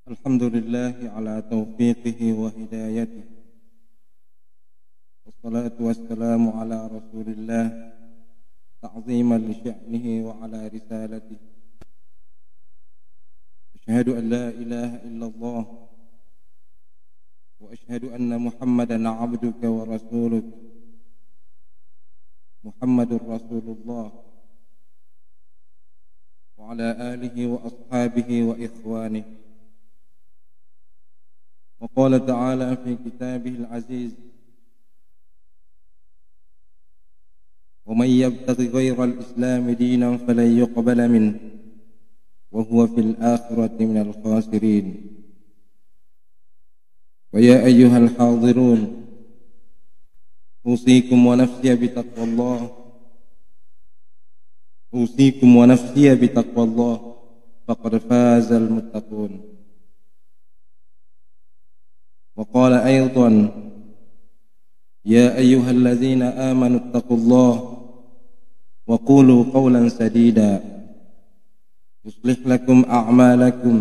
الحمد لله على توفيقه وهدايته، والصلاة والسلام على رسول الله تعظيما لشأنه وعلى رسالته. أشهد أن لا إله إلا الله، وأشهد أن محمدا عبدك ورسولك. محمد رسول الله وعلى آله وأصحابه وإخوانه. وقال تعالى في كتابه العزيز: ومن يبتغي غير الإسلام دينا فلن يقبل منه وهو في الآخرة من الخاسرين. ويا أيها الحاضرون، أوصيكم ونفسي بتقوى الله، أوصيكم ونفسي بتقوى الله، فقد فاز المتقون. وقال أيضا: يا أيها الذين آمنوا اتقوا الله وقولوا قولا سديدا يصلح لكم أعمالكم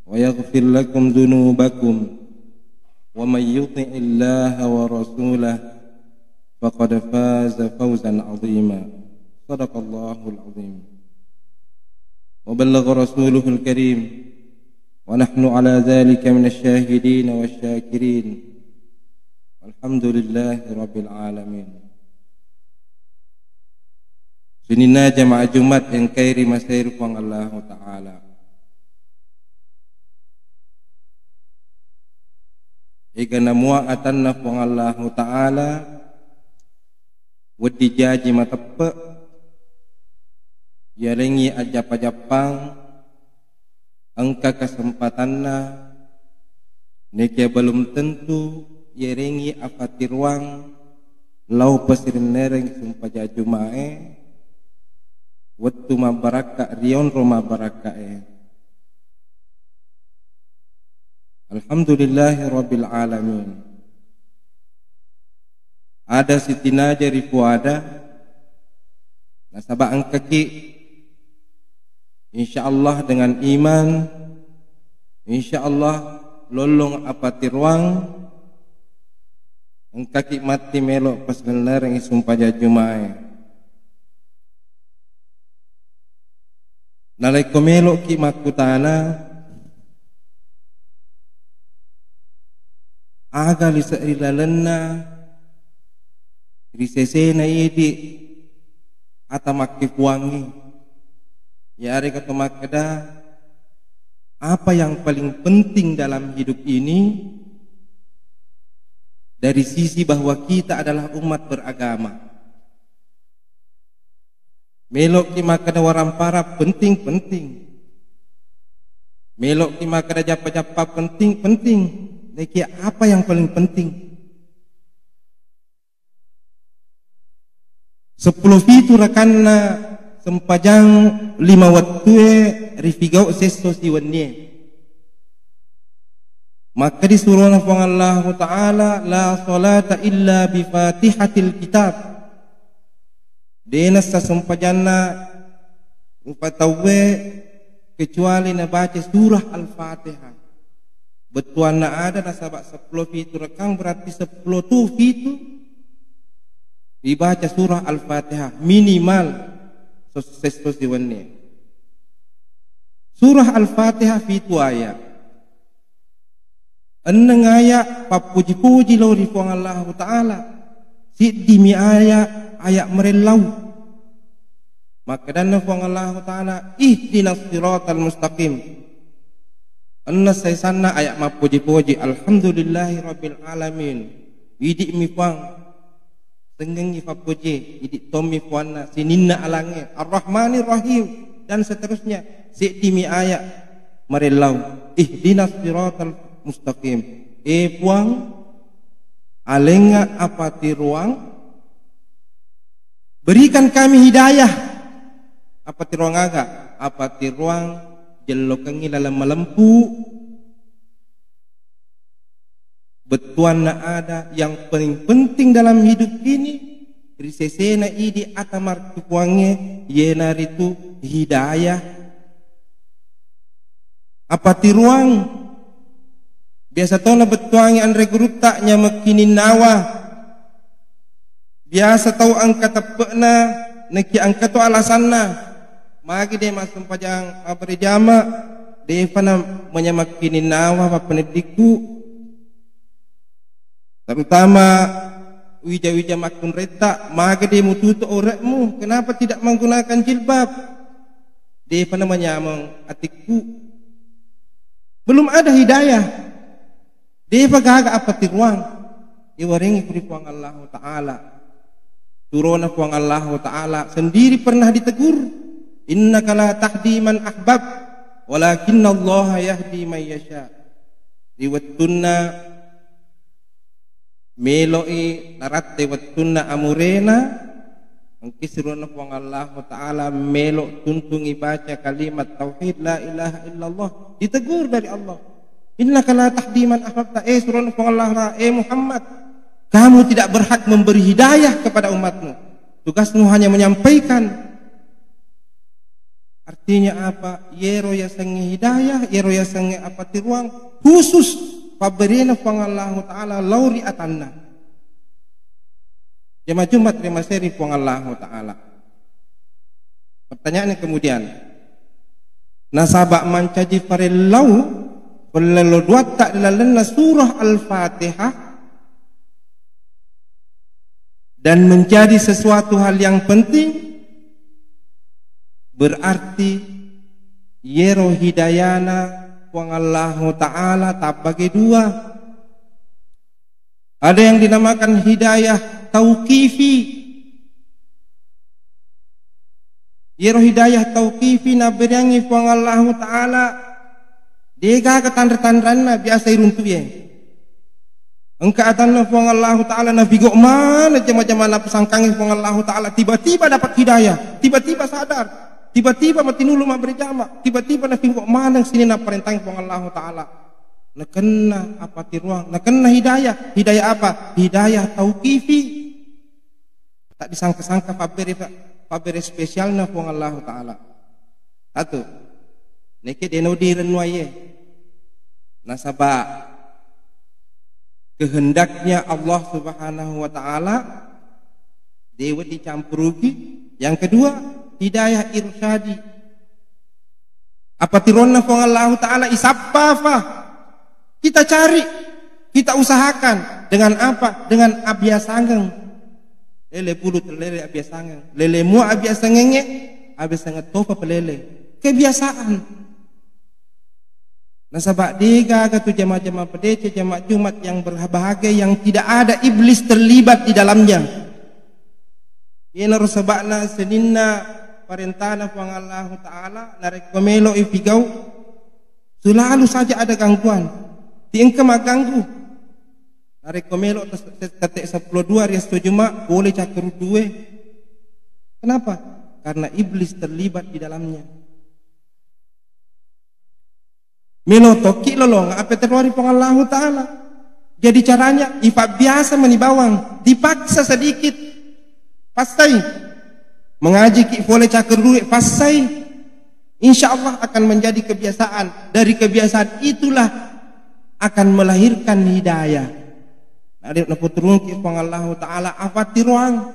ويغفر لكم ذنوبكم ومن يطع الله ورسوله فقد فاز فوزا عظيما. صدق الله العظيم وبلغ رسوله الكريم، ونحن على ذلك من الشاهدين والشاكرين، والحمد لله رب العالمين. Sunina jamaah Jumat yang kairi masair kuang Allah Ta'ala. Ika namua atanna kuang Allah Ta'ala wadi jaji matepe yalengi ajap-ajapang angka kesempatanna nekia belum tentu yarengi apatirwang lau pasirin nereng sumpah jumae wattu mabaraka rion roma barakae. Alhamdulillahi rabbil alamin. Ada sitina jari puada nasabah angkaki insyaallah dengan iman, insyaallah lolong apatirwang angkaki mati melok pas bener yang sumpah jumae. Nalai komelo ki makutana aga lisa ilalenna risesena idi atamakki kuangi ya are kata makada apa yang paling penting dalam hidup ini dari sisi bahwa kita adalah umat beragama. Melok ki makada warampara penting-penting, melok ki makada japa-japa penting-penting. Neki apa yang paling penting? 10 fitu rakanna sempajang 5 wattue rifigau sesto siwannie. Maka disuruh Allah Ta'ala la salata illa bi fatihatil kitab. Denas sempajana upatawe kecuali nabaca surah Al-Fatihah. Betuan na ada nasabak 10 fitu rekang berarti 10 tu fitu dibaca surah Al-Fatihah minimal sesto siwannie. Surah Al-Fatihah fitu ayat. Eneng ayat papuji-puji lo di puang Allah Ta'ala. Siddi mi ayat merelau. Maka dana puang Allah Ta'ala ihdinas siratal mustaqim. Enna saisana ayat mapuji-puji alhamdulillahi rabbil alamin. Idik mi puang tengengi papuji idik tomi puana sininna alange ar-rahmanir rahim dan seterusnya. Siddi mi ayat merelau ihdinas siratal mustaqim. Puang alenga apati ruang berikan kami hidayah. Apati ruang aga apati ruang jelokangi dalam melempu. Betuan na ada yang paling penting dalam hidup ini risesena idi atamar tupuange yenaritu hidayah. Apati ruang biasa tahu na betuangi an regruta nya makinin nawa, biasa tahu angka tepekna neki angka tu alasanna magi de masum pajang abri jama de fana menyamakinin nawa pa pendidiku, terutama wija-wija makun reta magi de mututu orekmu kenapa tidak menggunakan jilbab, de fana menyamang atikku belum ada hidayah, de pagaga apa tiruang iwaringi kuripuang Allah Ta'ala, turuna puang Allah Ta'ala sendiri pernah ditegur, innaka la tahdi man ahbab walakinna Allah yahdi man yasha. Riwattunna meloi naratte wattunna amurena angkisruna puang Allah Ta'ala melo tuntungi baca kalimat tauhid la ilaha illallah, ditegur dari Allah, innaka la tahdi man ahbabta, suruna puang Allah, Muhammad, kamu tidak berhak memberi hidayah kepada umatmu, tugasmu hanya menyampaikan. Artinya apa? Yero ya sangi hidayah, yero ya sangi apa tiruang khusus paberina Allah Ta'ala lauri atanna. Jemaah Jumat terima seri Allah Ta'ala. Pertanyaannya kemudian, nasabak mancaji farillau perlalu dua tak dalam surah Al-Fatihah dan menjadi sesuatu hal yang penting, berarti yero hidayana puang Allah Ta'ala tak bagi dua. Ada yang dinamakan hidayah tauqifi, yero hidayah tauqifi na berangi puang Allah Ta'ala dega ketandra-tandrana biasa iruntu ye engka atanna puang Allah Ta'ala na bigok mana macam-macam pesangkangi puang Allah Ta'ala tiba-tiba dapat hidayah, tiba-tiba sadar, tiba-tiba mati nulu ma berjama, tiba-tiba na bigok mana sini na perintah puang Allah Ta'ala na kena apa tiruang, na kena hidayah. Hidayah apa? Hidayah tauqifi, tak disangka-sangka pabere spesial na puang Allah Ta'ala. Satu neke deno direnwaye nasaba kehendaknya Allah Subhanahu wa Ta'ala dewa dicampurugi. Yang kedua hidayah irsyadi, apa tironna puang Allah Ta'ala isappafa, kita cari, kita usahakan dengan apa? Dengan abiasangeng lele bulu terlele abiasangeng, lele mua abiasangenge abiasangeng topa pelele kebiasaan. Nasabak diga katu jamaah-jamaah pedece, jamaah Jumat yang berbahagia yang tidak ada iblis terlibat di dalamnya. Ina rusabakna seninna parentana puang Allah Ta'ala narik pemelo ifigau selalu saja ada gangguan. Tiengke maganggu narik pemelo tetek 10 rias Jumat boleh cakar duwe. Kenapa? Karena iblis terlibat di dalamnya. Melo toki lolong apa terwari puang Allah Ta'ala. Jadi caranya ifa biasa menibawang, dipaksa sedikit pasai mengaji ki boleh cakar duit pasai, insya Allah akan menjadi kebiasaan. Dari kebiasaan itulah akan melahirkan hidayah. Ada naputurun ki puang Allah Ta'ala afati ruang,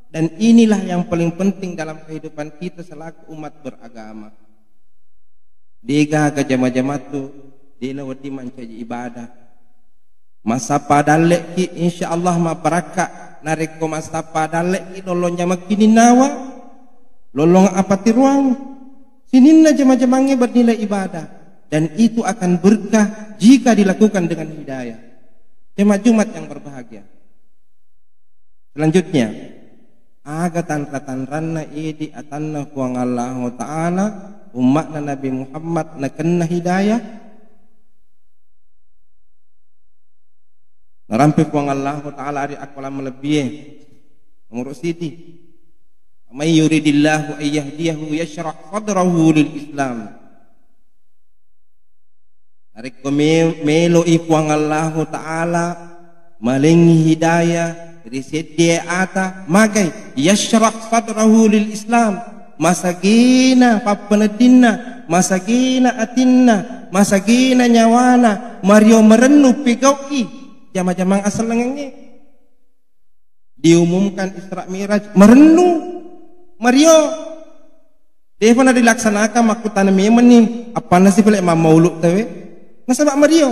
dan inilah yang paling penting dalam kehidupan kita selaku umat beragama. Diga ke jamaah-jamaah tu dina wati mancaji ibadah masa padalek ki insyaallah ma baraka narik ko masa padalek ki lolong makini nawa lolong apa tiruang sininna jamaah-jamaahnya bernilai ibadah, dan itu akan berkah jika dilakukan dengan hidayah. Jemaah Jumat yang berbahagia, selanjutnya aga tanra-tanranna idi atanna puang Allah Ta'ala umatna Nabi Muhammad na kena hidayah narampi puang Allah Ta'ala ari akwala melebihi umur siti may yuridillahu ayyahdiyahu yashrah sadrahu lil Islam. Narik melo puang Allah Ta'ala malingi hidayah risedia ata magai yashrah sadrahu lil Islam, masagina papanadinna masagina atinna masagina nyawana Mario merenung pigauki jama-jamang asal lengenge diumumkan Isra Miraj merenung Mario Devana dilaksanakan makutan memeni apa nasi pelek maulud tawe nasabak Mario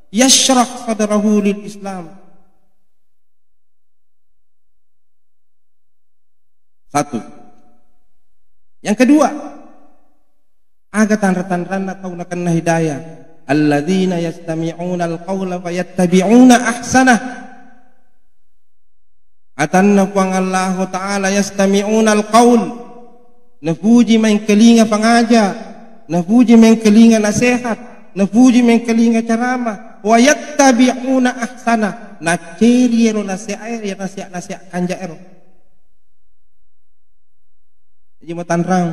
yashrah sadrahu lil Islam. Satu. Yang kedua, aga tanda-tanda tahu nak hidayah. Alladzina yastami'una al-qawla fayattabi'una ahsanah. Atanna puang Allah Ta'ala yastami'una al-qawl. Nafuji main kelinga pangaja, nafuji main kelinga nasihat, nafuji main kelinga ceramah. Wa yattabi'una ahsanah. Naceri ero nasihat ya nasihat kanja ero. Jumatan rang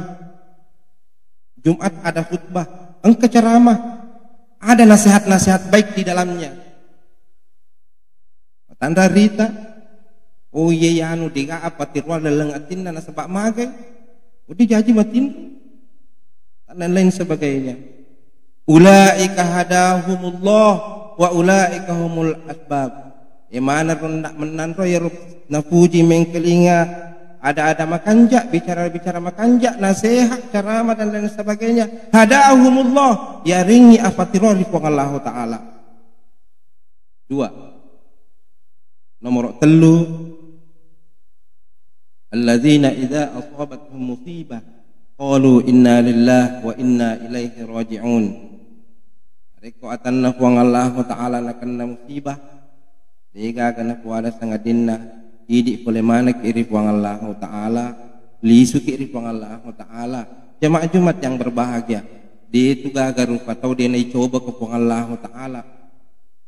Jumat ada khutbah engke ceramah ada nasihat-nasihat baik di dalamnya tanda rita oh iya anu diga apa tirwa lelengatin na sebab magai udah jaji matin dan lain sebagainya ulaika hadahumullah wa ulaika humul asbab mana rendak menanro ya napuji mengkelinga ada makanjak bicara makanjak nasihat ceramah dan lain sebagainya hadahumullah ya ringi afatirori pun Allah Ta'ala. Dua nomor telu alladzina idza asabatuhum musibah qalu inna lillahi wa inna ilaihi raji'un. Reko atanna pun Allah Ta'ala nakana musibah diga kana puada sangadinna idik boleh mana kiri puang Allah Ta'ala lisu kiri puang Allah Ta'ala jamaah Jumat yang berbahagia dia itu gagal rupa tahu dia naik coba ke puang Allah Ta'ala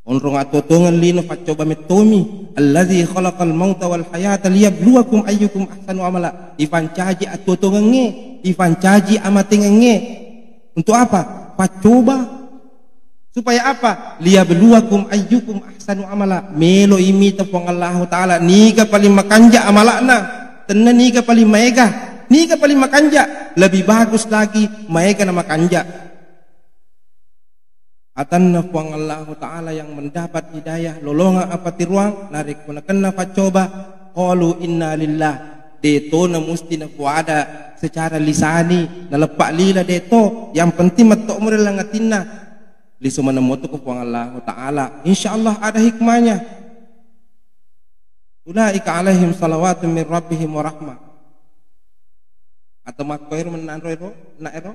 onrong atotongan lino fat coba metomi allazi khalaqal mauta wal hayata liyabluwakum ayyukum ahsanu amala ifancaji atotongan nge ifancaji amatengan nge untuk apa fat coba supaya apa liyabluwakum ayyukum ahsanu amala melo imi tepung Allah Ta'ala niga paling makanja amalakna tenna niga paling maega niga paling makanja lebih bagus lagi maega na makanja atanna puang Allah Ta'ala yang mendapat hidayah lolonga apa tiruang narik punakenna facoba qalu inna lillah deto na musti na puada secara lisani na lepak lila deto yang penting matok murel langatinna lisu menemutu ke puang Allah Ta'ala insyaallah ada hikmahnya ulaika alaihim salawatun min rabbihim wa rahmah atau makoir menanro na ero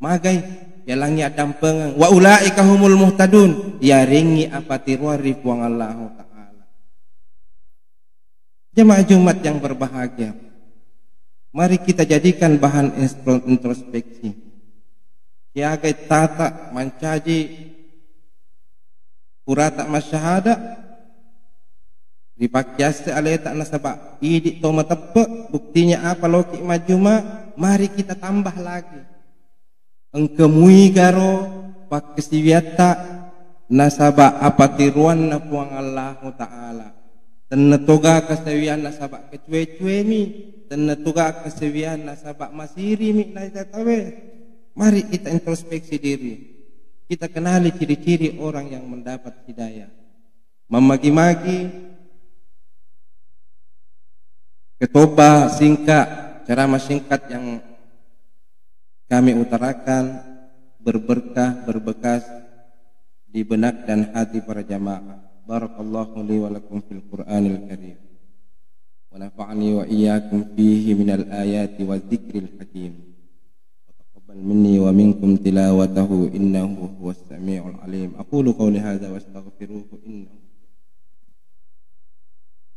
magai yalangi adam pengang wa ulaika humul muhtadun ya ringi apa tiruari puang Allah Ta'ala. Jemaah Jumat yang berbahagia mari kita jadikan bahan introspeksi Kiagai tata mancaji purata masyahada dipakyase alai tak nasabak idik toma tepek buktinya apa loki majuma mari kita tambah lagi engkemui garo pak kesiwiata nasabak apa tiruan na puang Allah Ta'ala tenetoga kesewian nasabak kecuwe-cuwe mi tenetoga kesewian nasabak masiri mi na tawe. Mari kita introspeksi diri. Kita kenali ciri-ciri orang yang mendapat hidayah. Memagi-magi, ketobah singkat, ceramah singkat yang kami utarakan berberkah, berbekas di benak dan hati para jamaah. Barakallahu li wa lakum fil Qur'anil Karim. Wa nafa'ani wa iyyakum fihi minal ayati wa dzikril hakim. مني ومنكم تلاوته إنه هو السميع العليم أقول قولي هذا واستغفروه إنه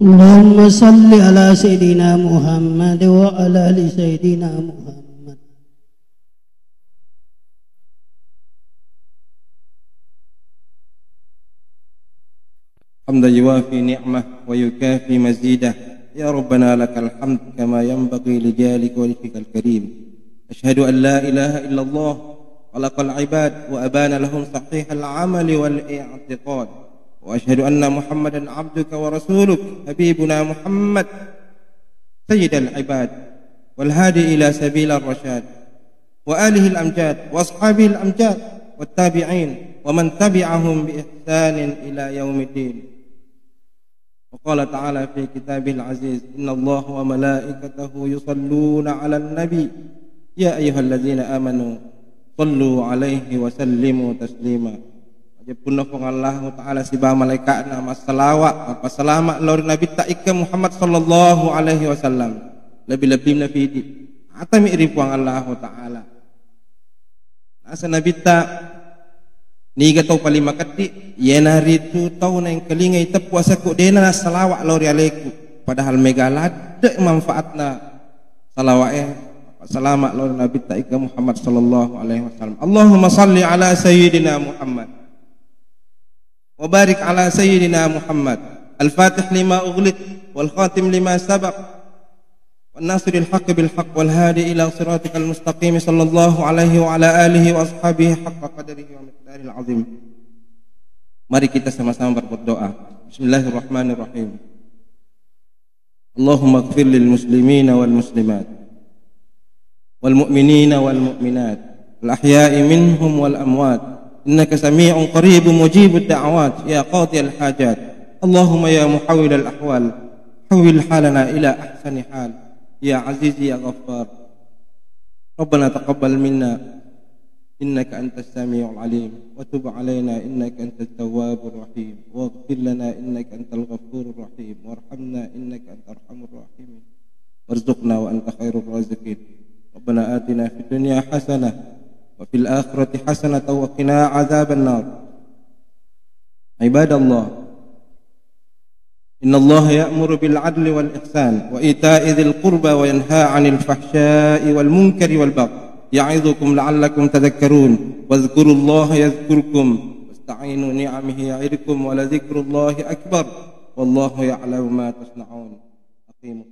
اللهم صل على سيدنا محمد وعلى آل سيدنا محمد حمدا يوافي نعمه ويكافي مزيده يا ربنا لك الحمد كما ينبغي لجلالك وجهك الكريم أشهد أن لا إله إلا الله خلق العباد وأبان لهم صحيح العمل والاعتقاد وأشهد أن محمدا عبدك ورسولك حبيبنا محمد سيد العباد والهادي إلى سبيل الرشاد وآله الأمجاد وأصحابه الأمجاد والتابعين ومن تبعهم بإحسان إلى يوم الدين. وقال تعالى في كتابه العزيز: إن الله وملائكته يصلون على النبي يا أيها الذين آمنوا صلوا عليه وسلموا تسليما. Punna fong Allah Ta'ala siba malaikat na masalawat apa selamat lor Nabi ta'ika Muhammad sallallahu alaihi wasallam lebih-lebih na fidi atami iripuang Allah Ta'ala asa Nabi ta niga tau palimakati yena ritu tau na yang kelingay tapuasa ko dena na salawat lor alaiku padahal megalad manfaatna salawat selamat lor Nabi ta'ika Muhammad sallallahu alaihi wasallam. Allahumma salli ala sayyidina Muhammad وبارك على سيدنا محمد الفاتح لما أغلق والخاتم لما سبق والناصر الحق بالحق والهادي إلى صراطك المستقيم صلى الله عليه وعلى آله وأصحابه حق قدره ومقداره العظيم. Mari kita sama-sama berdoa. Bismillahirrahmanirrahim. Allahumma ighfir lil muslimina wal muslimat wal mu'minina wal mu'minat al ahya'i minhum wal amwat إنك سميع قريب مجيب الدعوات يا قاضي الحاجات. اللهم يا محول الأحوال حول حالنا إلى أحسن حال يا عزيز يا غفار. ربنا تقبل منا إنك أنت السميع العليم وتب علينا إنك أنت التواب الرحيم واغفر لنا إنك أنت الغفور الرحيم وارحمنا إنك أنت أرحم الراحمين وارزقنا وأنت خير الرازقين. ربنا آتنا في الدنيا حسنة وفي الآخرة حسنة وقنا عذاب النار. عباد الله إن الله يأمر بالعدل والإحسان وإيتاء ذي القربى وينهى عن الفحشاء والمنكر والبغي يعظكم لعلكم تذكرون واذكروا الله يذكركم واستعينوا نعمه يعظكم ولذكر الله أكبر والله يعلم ما تصنعون. أقيموا